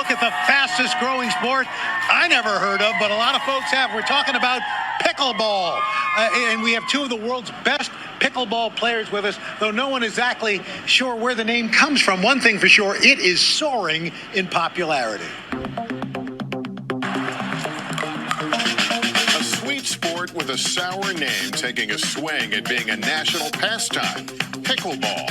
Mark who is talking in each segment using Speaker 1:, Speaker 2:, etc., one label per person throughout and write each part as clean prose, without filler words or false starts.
Speaker 1: look at the fastest growing sport I never heard of, but a lot of folks have. We're talking about pickleball. And we have two of the world's best pickleball players with us, though no one is exactly sure where the name comes from. One thing for sure, it is soaring in popularity.
Speaker 2: A sweet sport with a sour name taking a swing at being a national pastime, pickleball.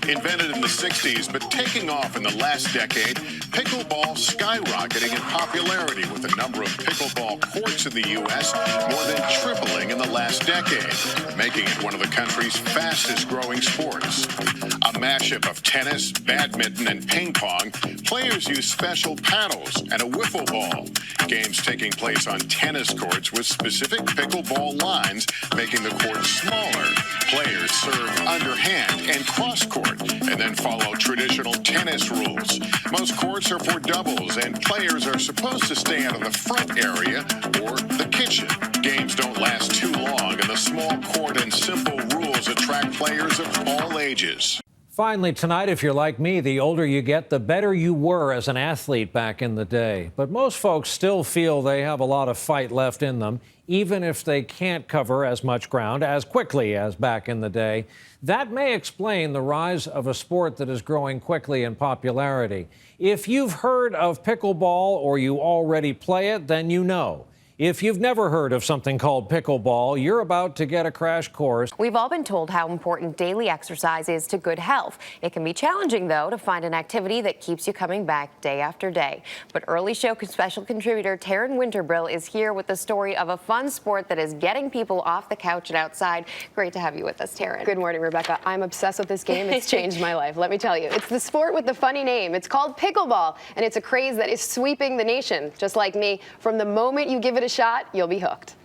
Speaker 2: Invented in the 60s, but taking off in the last decade, pickleball skyrocketing in popularity with the number of pickleball courts in the U.S. more than tripling in the last decade, making it one of the country's fastest growing sports. A mashup of tennis, badminton, and ping pong, players use special paddles and a wiffle ball. Games taking place on tennis courts with specific pickleball lines, making the court smaller. Players serve underhand and cross-court, and then follow traditional tennis rules. Most courts are for doubles, and players are supposed to stay out of the front area or the kitchen. Games don't last too long, and the small court and simple rules attract players of all ages.
Speaker 3: Finally tonight, if you're like me, the older you get, the better you were as an athlete back in the day. But most folks still feel they have a lot of fight left in them, even if they can't cover as much ground as quickly as back in the day. That may explain the rise of a sport that is growing quickly in popularity. If you've heard of pickleball or you already play it, then you know. If you've never heard of something called pickleball, you're about to get a crash course.
Speaker 4: We've all been told how important daily exercise is to good health. It can be challenging, though, to find an activity that keeps you coming back day after day. But early show special contributor Taryn Winterbrill is here with the story of a fun sport that is getting people off the couch and outside. Great to have you with us, Taryn.
Speaker 5: Good morning, Rebecca. I'm obsessed with this game. It's changed my life, let me tell you. It's the sport with the funny name. It's called pickleball, and it's a craze that is sweeping the nation. Just like me, from the moment you give it a shot, you'll be hooked.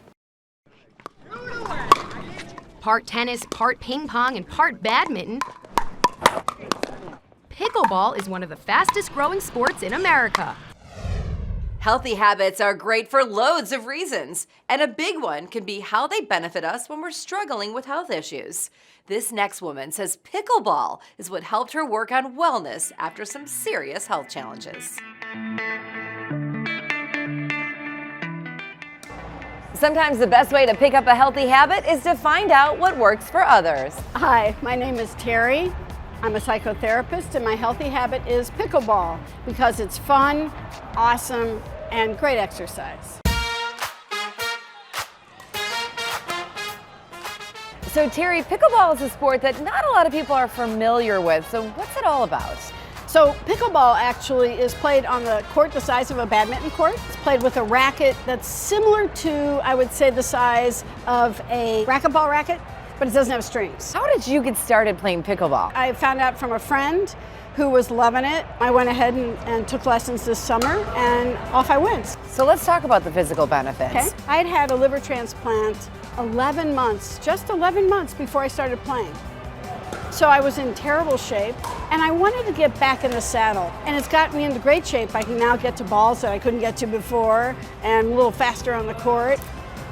Speaker 6: Part tennis, part ping pong, and part badminton, pickleball is one of the fastest growing sports in America.
Speaker 7: Healthy habits are great for loads of reasons, and a big one can be how they benefit us when we're struggling with health issues. This next woman says pickleball is what helped her work on wellness after some serious health challenges. Sometimes the best way to pick up a healthy habit is to find out what works for others.
Speaker 8: Hi, my name is Terry. I'm a psychotherapist, and my healthy habit is pickleball because it's fun, awesome, and great exercise.
Speaker 7: So Terry, pickleball is a sport that not a lot of people are familiar with. So what's it all about?
Speaker 8: So pickleball actually is played on the court the size of a badminton court. It's played with a racket that's similar to, I would say, the size of a racquetball racket, but it doesn't have strings.
Speaker 7: How did you get started playing pickleball?
Speaker 8: I found out from a friend who was loving it. I went ahead and took lessons this summer, and off I went.
Speaker 7: So let's talk about the physical benefits.
Speaker 8: Okay. I had had a liver transplant 11 months, just 11 months before I started playing. So I was in terrible shape, and I wanted to get back in the saddle. And it's got me into great shape. I can now get to balls that I couldn't get to before, and a little faster on the court.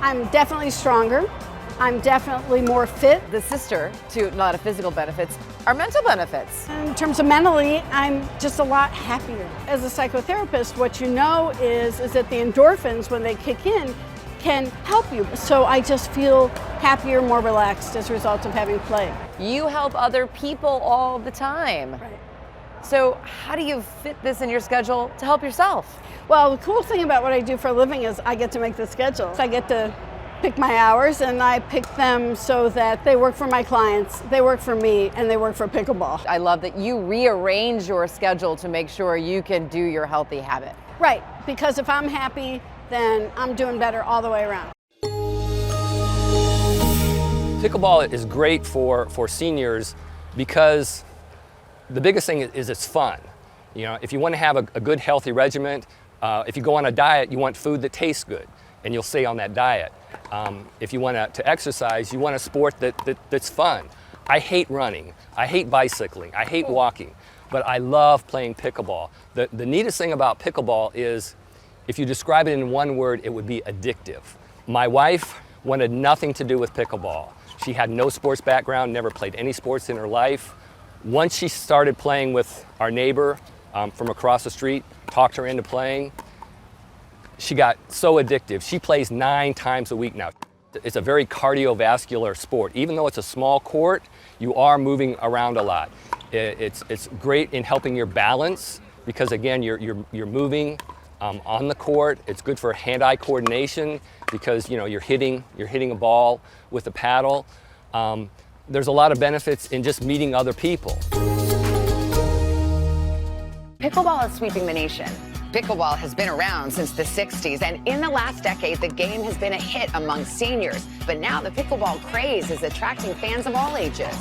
Speaker 8: I'm definitely stronger. I'm definitely more fit.
Speaker 7: The sister to a lot of physical benefits are mental benefits.
Speaker 8: In terms of mentally, I'm just a lot happier. As a psychotherapist, what you know is that the endorphins, when they kick in, can help you. So I just feel happier, more relaxed as a result of having played.
Speaker 7: You help other people all the time.
Speaker 8: Right.
Speaker 7: So how do you fit this in your schedule to help yourself?
Speaker 8: Well, the cool thing about what I do for a living is I get to make the schedule. I get to pick my hours, and I pick them so that they work for my clients, they work for me, and they work for pickleball.
Speaker 7: I love that you rearrange your schedule to make sure you can do your healthy habit.
Speaker 8: Right, because if I'm happy, then I'm doing better all the way around.
Speaker 9: Pickleball is great for seniors because the biggest thing is it's fun. You know, if you want to have a good healthy regimen, if you go on a diet, you want food that tastes good, and you'll stay on that diet. If you want to exercise, you want a sport that's fun. I hate running, I hate bicycling, I hate walking, but I love playing pickleball. The neatest thing about pickleball is, if you describe it in one word, it would be addictive. My wife wanted nothing to do with pickleball. She had no sports background, never played any sports in her life. Once she started playing with our neighbor from across the street, talked her into playing. She got so addictive. She plays 9 times a week now. It's a very cardiovascular sport. Even though it's a small court, you are moving around a lot. It's great in helping your balance because again, you're moving on the court. It's good for hand-eye coordination because you're hitting a ball with a paddle. There's a lot of benefits in just meeting other people.
Speaker 10: Pickleball is sweeping the nation. Pickleball has been around since the 60s, and in the last decade, the game has been a hit among seniors. But now the pickleball craze is attracting fans of all ages.